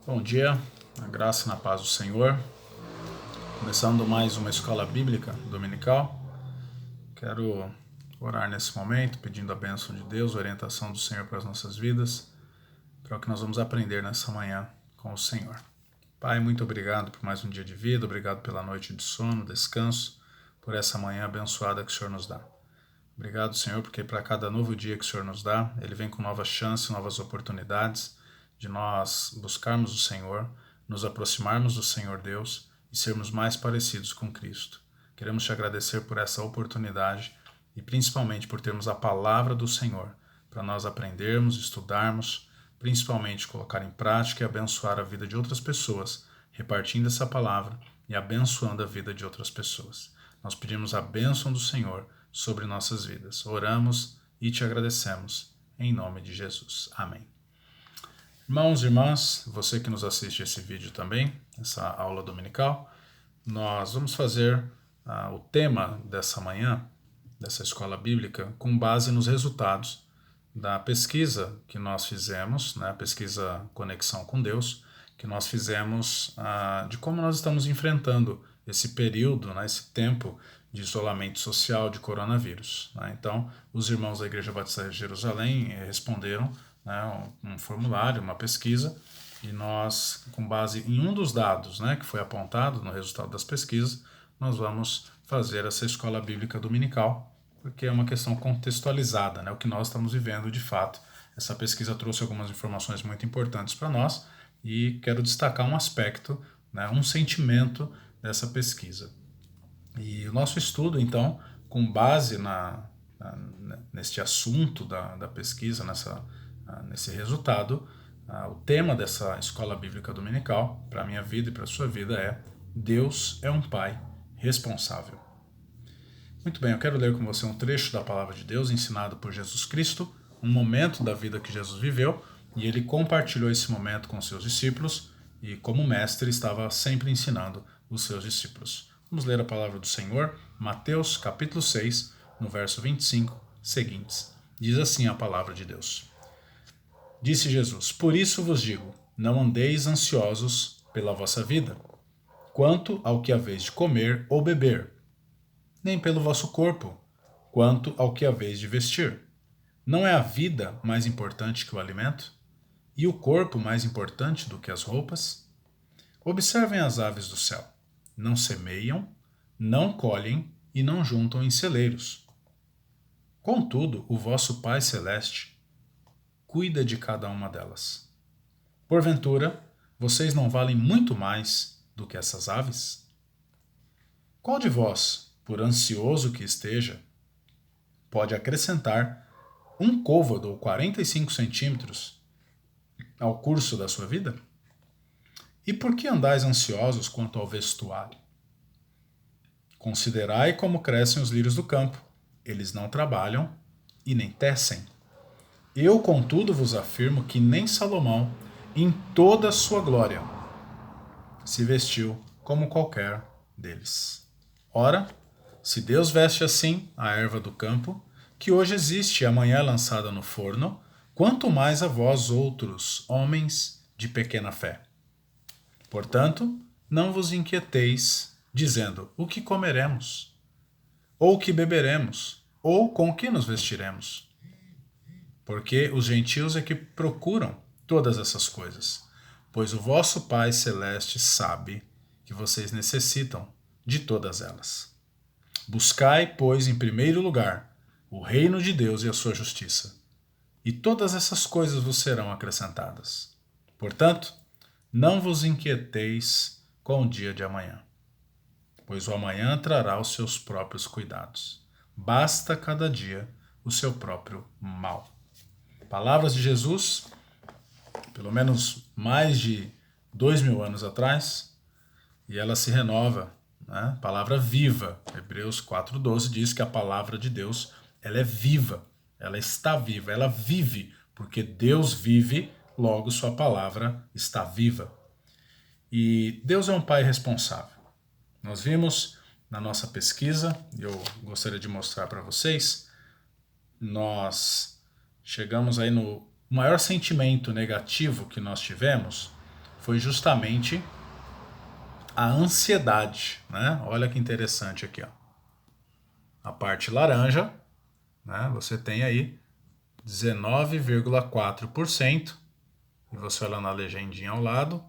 Bom dia, a graça e na paz do Senhor. Começando mais uma escola bíblica dominical. Quero orar nesse momento, pedindo a bênção de Deus, a orientação do Senhor para as nossas vidas, para o que nós vamos aprender nessa manhã com o Senhor. Pai, muito obrigado por mais um dia de vida, obrigado pela noite de sono, descanso, por essa manhã abençoada que o Senhor nos dá. Obrigado, Senhor, porque para cada novo dia que o Senhor nos dá, Ele vem com novas chances, novas oportunidades de nós buscarmos o Senhor, nos aproximarmos do Senhor Deus e sermos mais parecidos com Cristo. Queremos te agradecer por essa oportunidade e principalmente por termos a palavra do Senhor para nós aprendermos, estudarmos, principalmente colocar em prática e abençoar a vida de outras pessoas, repartindo essa palavra e abençoando a vida de outras pessoas. Nós pedimos a bênção do Senhor sobre nossas vidas. Oramos e te agradecemos, em nome de Jesus. Amém. Irmãos e irmãs, você que nos assiste esse vídeo também, essa aula dominical, nós vamos fazer o tema dessa manhã, dessa escola bíblica, com base nos resultados da pesquisa que nós fizemos, né, pesquisa Conexão com Deus, que nós fizemos de como nós estamos enfrentando esse período, né, esse tempo de isolamento social de coronavírus. Né? Então, os irmãos da Igreja Batista de Jerusalém responderam, né, um formulário, uma pesquisa, e nós, com base em um dos dados, né, que foi apontado no resultado das pesquisas, nós vamos fazer essa escola bíblica dominical, porque é uma questão contextualizada, né, o que nós estamos vivendo de fato. Essa pesquisa trouxe algumas informações muito importantes para nós e quero destacar um aspecto, né, um sentimento dessa pesquisa. E o nosso estudo, então, com base neste assunto da pesquisa, nesse resultado, o tema dessa escola bíblica dominical, para a minha vida e para a sua vida, é Deus é um Pai responsável. Muito bem, eu quero ler com você um trecho da palavra de Deus ensinado por Jesus Cristo, um momento da vida que Jesus viveu, e ele compartilhou esse momento com seus discípulos, e como mestre estava sempre ensinando os seus discípulos. Vamos ler a palavra do Senhor, Mateus capítulo 6, no verso 25, seguintes. Diz assim a palavra de Deus. Disse Jesus: Por isso vos digo, não andeis ansiosos pela vossa vida, quanto ao que haveis de comer ou beber, nem pelo vosso corpo, quanto ao que haveis de vestir. Não é a vida mais importante que o alimento? E o corpo mais importante do que as roupas? Observem as aves do céu. Não semeiam, não colhem e não juntam em celeiros. Contudo, o vosso Pai Celeste cuida de cada uma delas. Porventura, vocês não valem muito mais do que essas aves? Qual de vós, por ansioso que esteja, pode acrescentar um côvado ou 45 centímetros ao curso da sua vida? E por que andais ansiosos quanto ao vestuário? Considerai como crescem os lírios do campo. Eles não trabalham e nem tecem. Eu, contudo, vos afirmo que nem Salomão, em toda a sua glória, se vestiu como qualquer deles. Ora, se Deus veste assim a erva do campo, que hoje existe e amanhã é lançada no forno, quanto mais a vós outros, homens de pequena fé. Portanto, não vos inquieteis, dizendo, o que comeremos? Ou o que beberemos? Ou com o que nos vestiremos? Porque os gentios é que procuram todas essas coisas, pois o vosso Pai Celeste sabe que vocês necessitam de todas elas. Buscai, pois, em primeiro lugar, o reino de Deus e a sua justiça, e todas essas coisas vos serão acrescentadas. Portanto, não vos inquieteis com o dia de amanhã, pois o amanhã trará os seus próprios cuidados. Basta cada dia o seu próprio mal. Palavras de Jesus, pelo menos mais de 2000 anos atrás, e ela se renova, né? Palavra viva. Hebreus 4:12 diz que a palavra de Deus, ela é viva, ela está viva, ela vive, porque Deus vive, logo sua palavra está viva. E Deus é um Pai responsável. Nós vimos na nossa pesquisa, e eu gostaria de mostrar para vocês, nós chegamos aí no maior sentimento negativo que nós tivemos foi justamente a ansiedade, né? Olha que interessante aqui, ó. A parte laranja, né? Você tem aí 19,4%, e você olha na legendinha ao lado,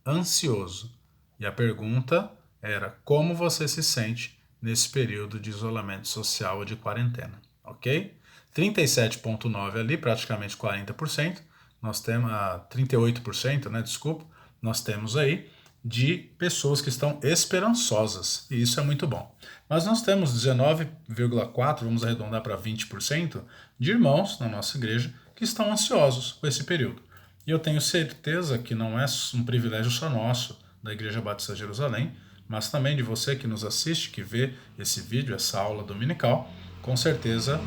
ansioso. E a pergunta era como você se sente nesse período de isolamento social ou de quarentena, ok? 37,9% ali, praticamente 40%, nós temos 38%, né, desculpa, nós temos aí de pessoas que estão esperançosas, e isso é muito bom. Mas nós temos 19,4%, vamos arredondar para 20%, de irmãos na nossa igreja que estão ansiosos com esse período. E eu tenho certeza que não é um privilégio só nosso, da Igreja Batista de Jerusalém, mas também de você que nos assiste, que vê esse vídeo, essa aula dominical. Com certeza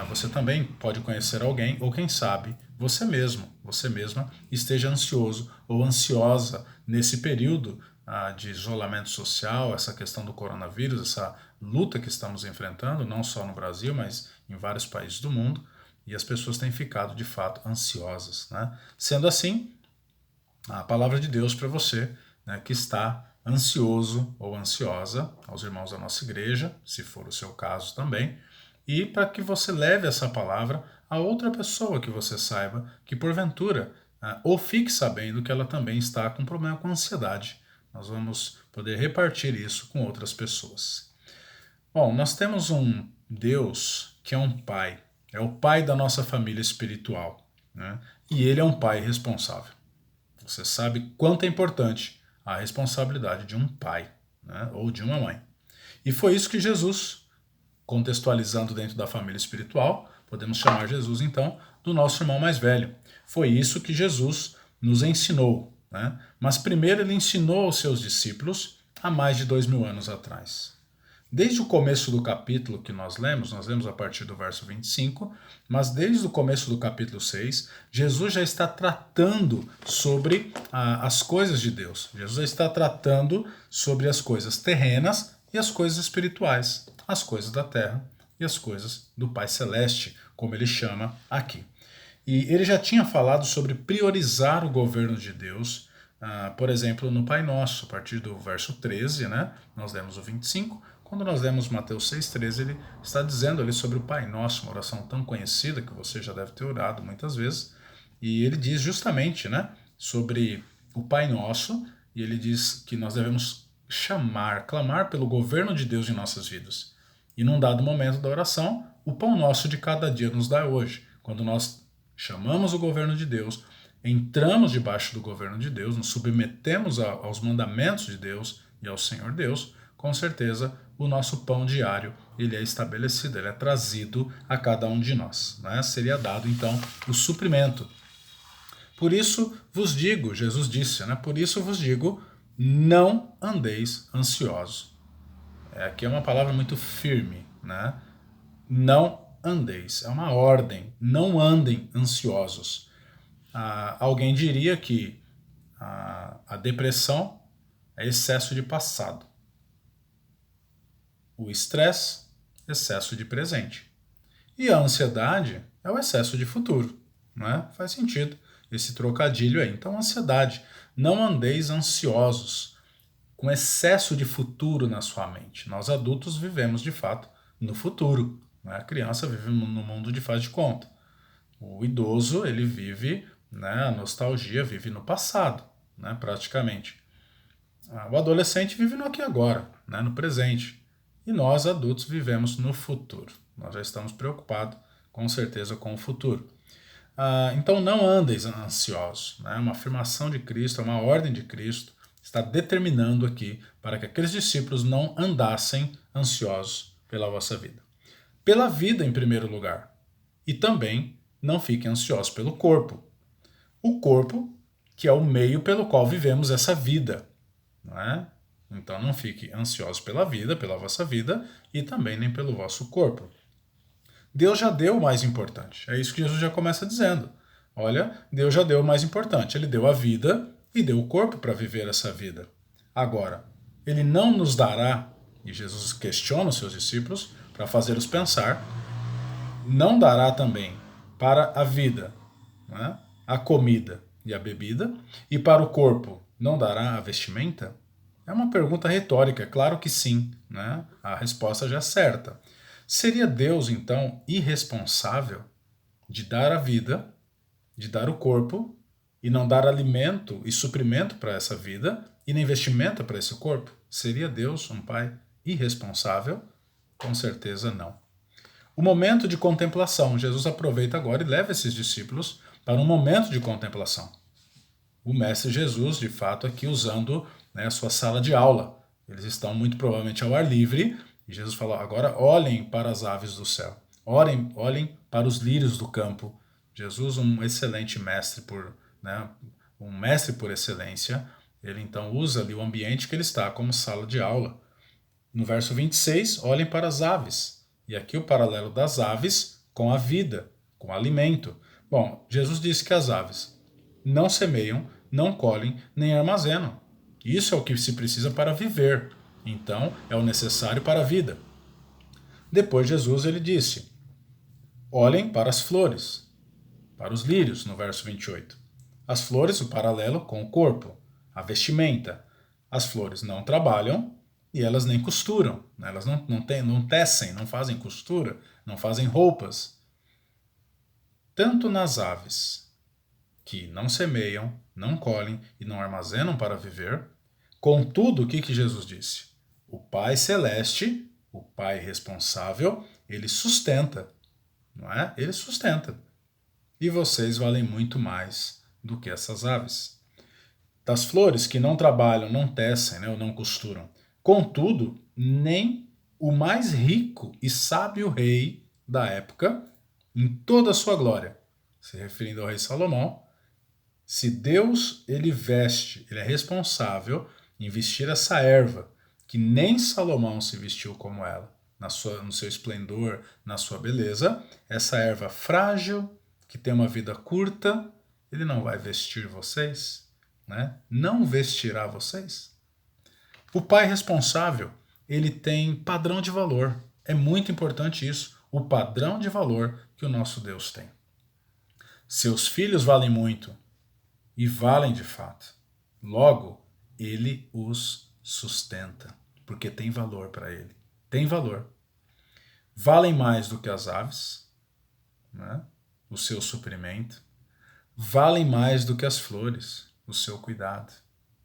você também pode conhecer alguém, ou quem sabe você mesmo, você mesma esteja ansioso ou ansiosa nesse período de isolamento social, essa questão do coronavírus, essa luta que estamos enfrentando, não só no Brasil, mas em vários países do mundo, e as pessoas têm ficado de fato ansiosas, né? Sendo assim, a palavra de Deus para você, né, que está ansioso ou ansiosa, aos irmãos da nossa igreja, se for o seu caso também, e para que você leve essa palavra a outra pessoa que você saiba que porventura ou fique sabendo que ela também está com problema com ansiedade. Nós vamos poder repartir isso com outras pessoas. Bom, nós temos um Deus que é um pai, é o pai da nossa família espiritual, né? E ele é um pai responsável. Você sabe quanto é importante a responsabilidade de um pai, né? Ou de uma mãe. E foi isso que Jesus, contextualizando dentro da família espiritual, podemos chamar Jesus então do nosso irmão mais velho. Foi isso que Jesus nos ensinou, né? Mas primeiro ele ensinou aos seus discípulos há mais de 2000 anos atrás. Desde o começo do capítulo que nós lemos a partir do verso 25, mas desde o começo do capítulo 6, Jesus já está tratando sobre as coisas de Deus. Jesus já está tratando sobre as coisas terrenas e as coisas espirituais, as coisas da terra e as coisas do Pai Celeste, como ele chama aqui. E ele já tinha falado sobre priorizar o governo de Deus, por exemplo, no Pai Nosso, a partir do verso 13, né? Nós lemos o 25, quando nós lemos Mateus 6,13, ele está dizendo ali sobre o Pai Nosso, uma oração tão conhecida que você já deve ter orado muitas vezes, e ele diz justamente, né, sobre o Pai Nosso, e ele diz que nós devemos clamar pelo governo de Deus em nossas vidas. E num dado momento da oração, o pão nosso de cada dia nos dá hoje. Quando nós chamamos o governo de Deus, entramos debaixo do governo de Deus, nos submetemos aos mandamentos de Deus e ao Senhor Deus, com certeza o nosso pão diário ele é estabelecido, ele é trazido a cada um de nós, né? Seria dado então o suprimento. Por isso vos digo, Jesus disse, né? Por isso vos digo, não andeis ansiosos. Aqui é uma palavra muito firme, né? Não andeis, é uma ordem, não andem ansiosos. Alguém diria que a depressão é excesso de passado. O estresse, excesso de presente. E a ansiedade é o excesso de futuro, né? Faz sentido esse trocadilho aí. Então, ansiedade, não andeis ansiosos, com excesso de futuro na sua mente. Nós adultos vivemos, de fato, no futuro, né? A criança vive no mundo de faz de conta. O idoso, ele vive, né, a nostalgia vive no passado, né, praticamente. O adolescente vive no aqui e agora, né, no presente. E nós, adultos, vivemos no futuro. Nós já estamos preocupados, com certeza, com o futuro. Então, não andeis ansiosos. Né? Uma afirmação de Cristo, uma ordem de Cristo, está determinando aqui para que aqueles discípulos não andassem ansiosos pela vossa vida. Pela vida, em primeiro lugar. E também não fiquem ansiosos pelo corpo. O corpo, que é o meio pelo qual vivemos essa vida. Não é? Então não fique ansioso pela vida, pela vossa vida, e também nem pelo vosso corpo. Deus já deu o mais importante. É isso que Jesus já começa dizendo. Olha, Deus já deu o mais importante. Ele deu a vida e deu o corpo para viver essa vida. Agora, ele não nos dará, e Jesus questiona os seus discípulos para fazê-los pensar, não dará também para a vida, né, a comida e a bebida, e para o corpo não dará a vestimenta? É uma pergunta retórica, claro que sim, né? A resposta já é certa. Seria Deus, então, irresponsável de dar a vida, de dar o corpo, e não dar alimento e suprimento para essa vida, e nem vestimenta para esse corpo? Seria Deus um pai irresponsável? Com certeza não. O momento de contemplação. Jesus aproveita agora e leva esses discípulos para um momento de contemplação. O Mestre Jesus, de fato, aqui usando, né, a sua sala de aula. Eles estão muito provavelmente ao ar livre, e Jesus falou: agora olhem para as aves do céu, olhem para os lírios do campo. Jesus, um excelente mestre, né, um mestre por excelência, ele então usa ali o ambiente que ele está como sala de aula. No verso 26, olhem para as aves. E aqui o paralelo das aves com a vida, com o alimento. Bom, Jesus disse que as aves não semeiam, não colhem, nem armazenam. Isso é o que se precisa para viver. Então, é o necessário para a vida. Depois Jesus ele disse: olhem para as flores, para os lírios, no verso 28. As flores, o paralelo com o corpo, a vestimenta. As flores não trabalham e elas nem costuram. Elas não tecem, não fazem costura, não fazem roupas. Tanto nas aves, que não semeiam, não colhem e não armazenam para viver. Contudo, o que Jesus disse? O Pai Celeste, o Pai responsável, ele sustenta, não é? Ele sustenta. E vocês valem muito mais do que essas aves. Das flores que não trabalham, não tecem, né, ou não costuram. Contudo, nem o mais rico e sábio rei da época, em toda a sua glória, se referindo ao rei Salomão, se Deus ele veste, ele é responsável em vestir essa erva, que nem Salomão se vestiu como ela, no seu esplendor, na sua beleza, essa erva frágil, que tem uma vida curta, ele não vai vestir vocês, né? Não vestirá vocês. O pai responsável, ele tem padrão de valor. É muito importante isso, o padrão de valor que o nosso Deus tem. Seus filhos valem muito, e valem de fato. Logo, ele os sustenta, porque tem valor para ele. Tem valor. Valem mais do que as aves, né? O seu suprimento. Valem mais do que as flores, o seu cuidado.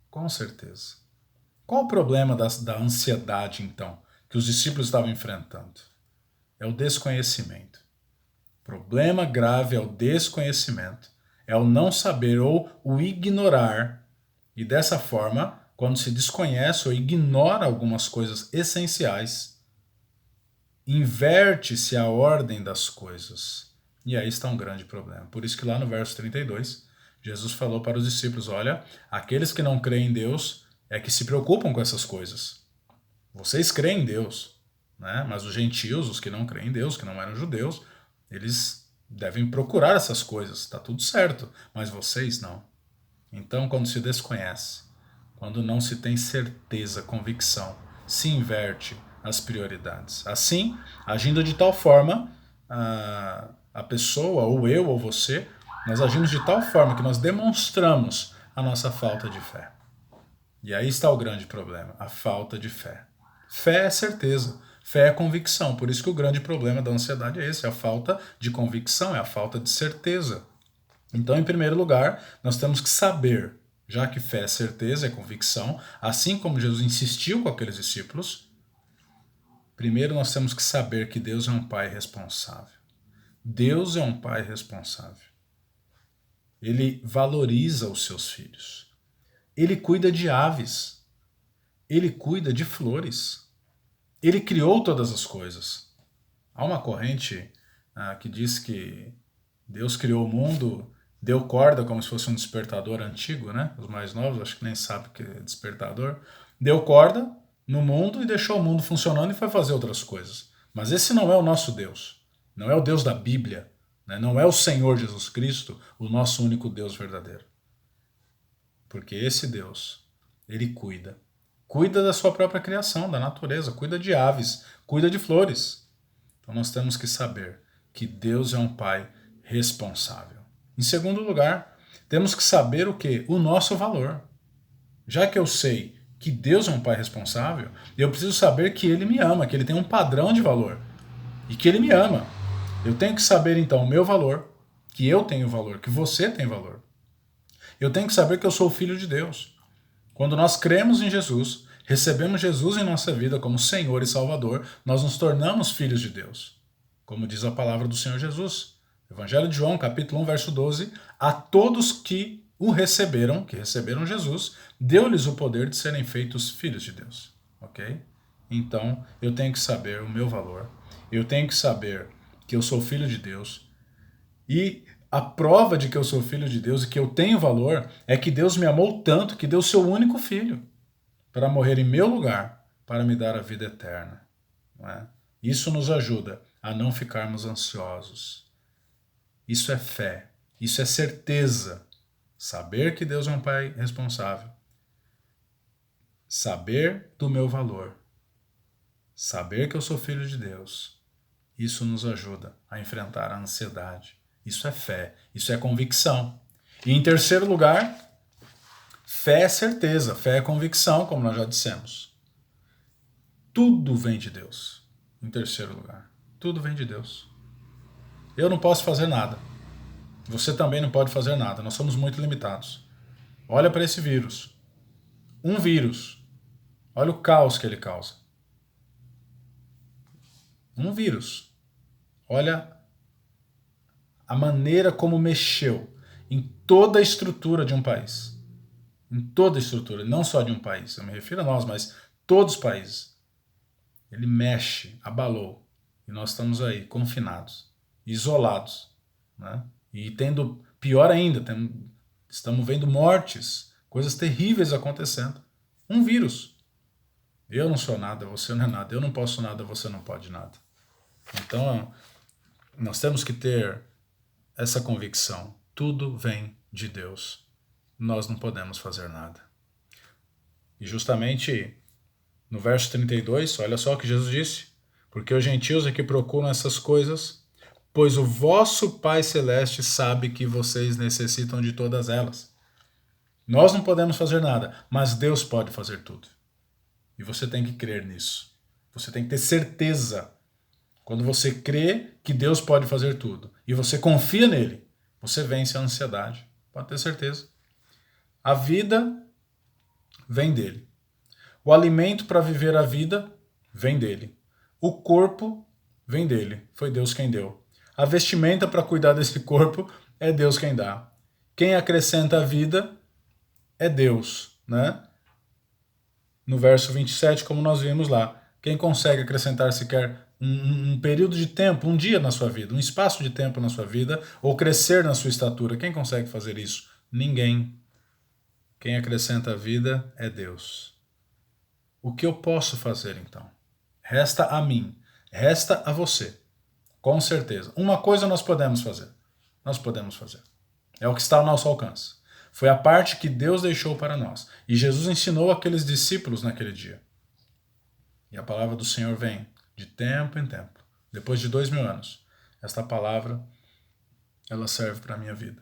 Com certeza. Qual o problema da ansiedade, então, que os discípulos estavam enfrentando? É o desconhecimento. O problema grave é o desconhecimento. É o não saber ou o ignorar. E dessa forma, quando se desconhece ou ignora algumas coisas essenciais, inverte-se a ordem das coisas. E aí está um grande problema. Por isso que lá no verso 32, Jesus falou para os discípulos: olha, aqueles que não creem em Deus é que se preocupam com essas coisas. Vocês creem em Deus, né? Mas os gentios, os que não creem em Deus, que não eram judeus, eles devem procurar essas coisas, está tudo certo, mas vocês não. Então, quando se desconhece, quando não se tem certeza, convicção, se inverte as prioridades. Assim, agindo de tal forma, a pessoa, ou eu, ou você, nós agimos de tal forma que nós demonstramos a nossa falta de fé. E aí está o grande problema, a falta de fé. Fé é certeza. Fé é convicção, por isso que o grande problema da ansiedade é esse, é a falta de convicção, é a falta de certeza. Então, em primeiro lugar, nós temos que saber, já que fé é certeza, é convicção, assim como Jesus insistiu com aqueles discípulos, primeiro nós temos que saber que Deus é um Pai responsável. Deus é um Pai responsável. Ele valoriza os seus filhos. Ele cuida de aves. Ele cuida de flores. Ele criou todas as coisas. Há uma corrente que diz que Deus criou o mundo, deu corda como se fosse um despertador antigo, né? Os mais novos acho que nem sabem o que é despertador. Deu corda no mundo e deixou o mundo funcionando e foi fazer outras coisas. Mas esse não é o nosso Deus. Não é o Deus da Bíblia. Né? Não é o Senhor Jesus Cristo, o nosso único Deus verdadeiro. Porque esse Deus, ele cuida. Cuida da sua própria criação, da natureza, cuida de aves, cuida de flores. Então nós temos que saber que Deus é um Pai responsável. Em segundo lugar, temos que saber o quê? O nosso valor. Já que eu sei que Deus é um pai responsável, eu preciso saber que ele me ama, que ele tem um padrão de valor e que ele me ama. Eu tenho que saber então o meu valor, que eu tenho valor, que você tem valor. Eu tenho que saber que eu sou filho de Deus. Quando nós cremos em Jesus, recebemos Jesus em nossa vida como Senhor e Salvador, nós nos tornamos filhos de Deus. Como diz a palavra do Senhor Jesus. Evangelho de João, capítulo 1, verso 12. A todos que o receberam, que receberam Jesus, deu-lhes o poder de serem feitos filhos de Deus. Ok? Então, eu tenho que saber o meu valor. Eu tenho que saber que eu sou filho de Deus. E a prova de que eu sou filho de Deus e que eu tenho valor é que Deus me amou tanto que deu seu único filho para morrer em meu lugar, para me dar a vida eterna. Não é? Isso nos ajuda a não ficarmos ansiosos. Isso é fé, isso é certeza. Saber que Deus é um pai responsável. Saber do meu valor. Saber que eu sou filho de Deus. Isso nos ajuda a enfrentar a ansiedade. Isso é fé, isso é convicção. E em terceiro lugar, fé é certeza, fé é convicção, como nós já dissemos. Tudo vem de Deus. Em terceiro lugar, tudo vem de Deus. Eu não posso fazer nada. Você também não pode fazer nada. Nós somos muito limitados. Olha para esse vírus. Um vírus. Olha o caos que ele causa. Um vírus. Olha a maneira como mexeu em toda a estrutura de um país. Em toda a estrutura, não só de um país. Eu me refiro a nós, mas todos os países. Ele mexe, abalou. E nós estamos aí, confinados, isolados. Né? E tendo, pior ainda, estamos vendo mortes, coisas terríveis acontecendo. Um vírus. Eu não sou nada, você não é nada. Eu não posso nada, você não pode nada. Então, nós temos que ter essa convicção. Tudo vem de Deus. Nós não podemos fazer nada. E justamente no verso 32, olha só o que Jesus disse. Porque os gentios é que procuram essas coisas, pois o vosso Pai Celeste sabe que vocês necessitam de todas elas. Nós não podemos fazer nada, mas Deus pode fazer tudo. E você tem que crer nisso. Você tem que ter certeza. Quando você crê que Deus pode fazer tudo e você confia nele, você vence a ansiedade. Pode ter certeza. A vida vem dele. O alimento para viver a vida vem dele. O corpo vem dele. Foi Deus quem deu. A vestimenta para cuidar desse corpo é Deus quem dá. Quem acrescenta a vida é Deus, né? No verso 27, como nós vimos lá. Quem consegue acrescentar sequer um período de tempo, um dia na sua vida, um espaço de tempo na sua vida, ou crescer na sua estatura? Quem consegue fazer isso? Ninguém. Quem acrescenta a vida é Deus. O que eu posso fazer então? Resta a mim, resta a você. Com certeza. Uma coisa nós podemos fazer. Nós podemos fazer. É o que está ao nosso alcance. Foi a parte que Deus deixou para nós. E Jesus ensinou aqueles discípulos naquele dia. E a palavra do Senhor vem de tempo em tempo. Depois de 2000 anos. Esta palavra, ela serve para a minha vida.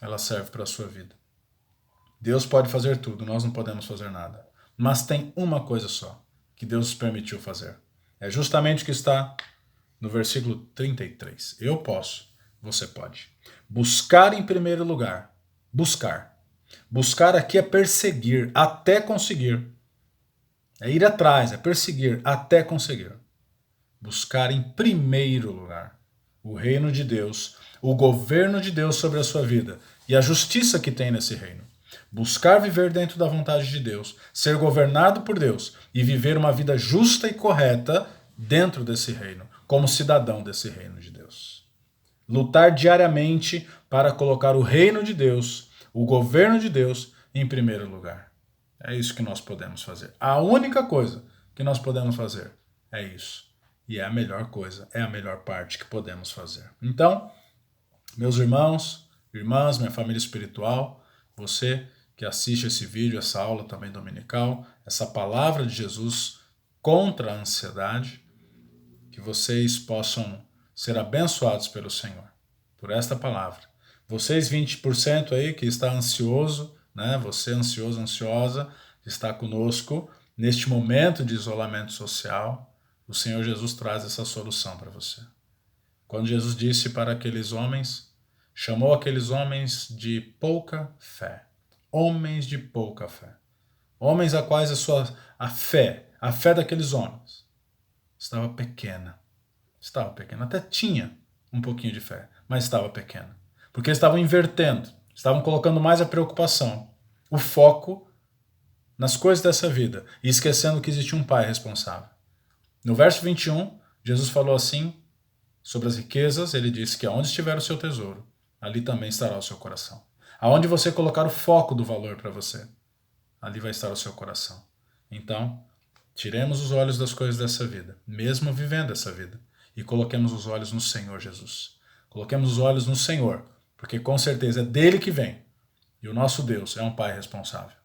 Ela serve para a sua vida. Deus pode fazer tudo, nós não podemos fazer nada. Mas tem uma coisa só que Deus permitiu fazer. É justamente o que está no versículo 33. Eu posso, você pode. Buscar em primeiro lugar. Buscar. Buscar aqui é perseguir até conseguir. É ir atrás, é perseguir até conseguir. Buscar em primeiro lugar o reino de Deus, o governo de Deus sobre a sua vida e a justiça que tem nesse reino. Buscar viver dentro da vontade de Deus, ser governado por Deus e viver uma vida justa e correta dentro desse reino, como cidadão desse reino de Deus. Lutar diariamente para colocar o reino de Deus, o governo de Deus, em primeiro lugar. É isso que nós podemos fazer. A única coisa que nós podemos fazer é isso. E é a melhor coisa, é a melhor parte que podemos fazer. Então, meus irmãos, irmãs, minha família espiritual, você que assiste esse vídeo, essa aula também dominical, essa palavra de Jesus contra a ansiedade, que vocês possam ser abençoados pelo Senhor, por esta palavra. Vocês 20% aí que está ansioso, né? Você ansioso, ansiosa, está conosco neste momento de isolamento social. O Senhor Jesus traz essa solução para você. Quando Jesus disse para aqueles homens, chamou aqueles homens de pouca fé. Homens de pouca fé. Homens a quais a fé daqueles homens estava pequena. Estava pequena. Até tinha um pouquinho de fé, mas estava pequena. Porque eles estavam invertendo, estavam colocando mais a preocupação, o foco nas coisas dessa vida e esquecendo que existia um pai responsável. No verso 21, Jesus falou assim sobre as riquezas, ele disse que aonde estiver o seu tesouro, ali também estará o seu coração. Aonde você colocar o foco do valor para você, ali vai estar o seu coração. Então, tiremos os olhos das coisas dessa vida, mesmo vivendo essa vida, e coloquemos os olhos no Senhor Jesus. Coloquemos os olhos no Senhor, porque com certeza é dele que vem. E o nosso Deus é um Pai responsável.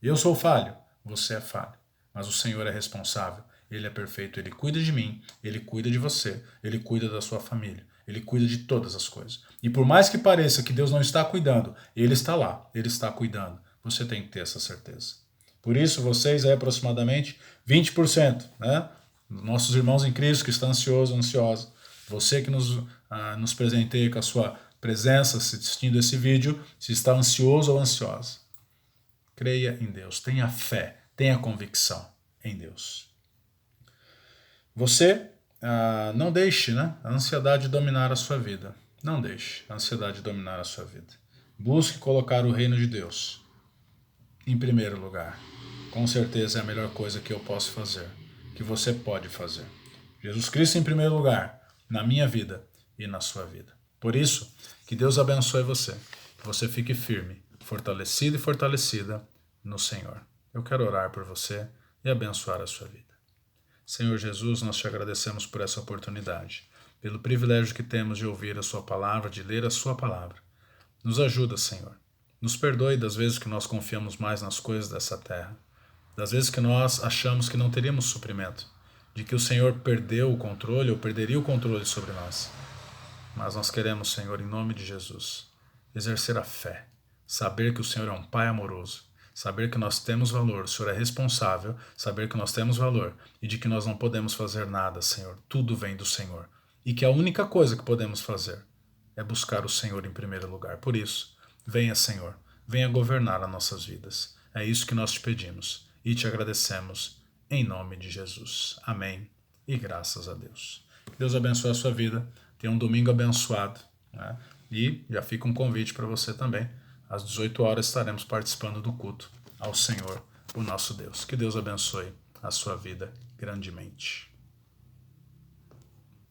Eu sou falho, você é falho, mas o Senhor é responsável. Ele é perfeito, Ele cuida de mim, Ele cuida de você, Ele cuida da sua família, Ele cuida de todas as coisas. E por mais que pareça que Deus não está cuidando, Ele está lá, Ele está cuidando. Você tem que ter essa certeza. Por isso, vocês aí aproximadamente 20%, né? Nossos irmãos em Cristo que estão ansiosos, ansiosa. Você que nos presenteia com a sua presença assistindo esse vídeo, se está ansioso ou ansiosa. Creia em Deus, tenha fé, tenha convicção em Deus. Você não deixe, né, a ansiedade dominar a sua vida. Não deixe a ansiedade dominar a sua vida. Busque colocar o reino de Deus em primeiro lugar. Com certeza é a melhor coisa que eu posso fazer, que você pode fazer. Jesus Cristo em primeiro lugar, na minha vida e na sua vida. Por isso, que Deus abençoe você, que você fique firme, fortalecido e fortalecida no Senhor. Eu quero orar por você e abençoar a sua vida. Senhor Jesus, nós te agradecemos por essa oportunidade, pelo privilégio que temos de ouvir a sua palavra, de ler a sua palavra. Nos ajuda, Senhor. Nos perdoe das vezes que nós confiamos mais nas coisas dessa terra, das vezes que nós achamos que não teríamos suprimento, de que o Senhor perdeu o controle ou perderia o controle sobre nós. Mas nós queremos, Senhor, em nome de Jesus, exercer a fé, saber que o Senhor é um Pai amoroso, saber que nós temos valor, o Senhor é responsável, saber que nós temos valor e de que nós não podemos fazer nada, Senhor, tudo vem do Senhor. E que a única coisa que podemos fazer é buscar o Senhor em primeiro lugar. Por isso, venha, Senhor, venha governar as nossas vidas. É isso que nós te pedimos e te agradecemos em nome de Jesus. Amém e graças a Deus. Que Deus abençoe a sua vida. Tenha um domingo abençoado, né? E já fica um convite para você também. Às 18 horas estaremos participando do culto ao Senhor, o nosso Deus. Que Deus abençoe a sua vida grandemente.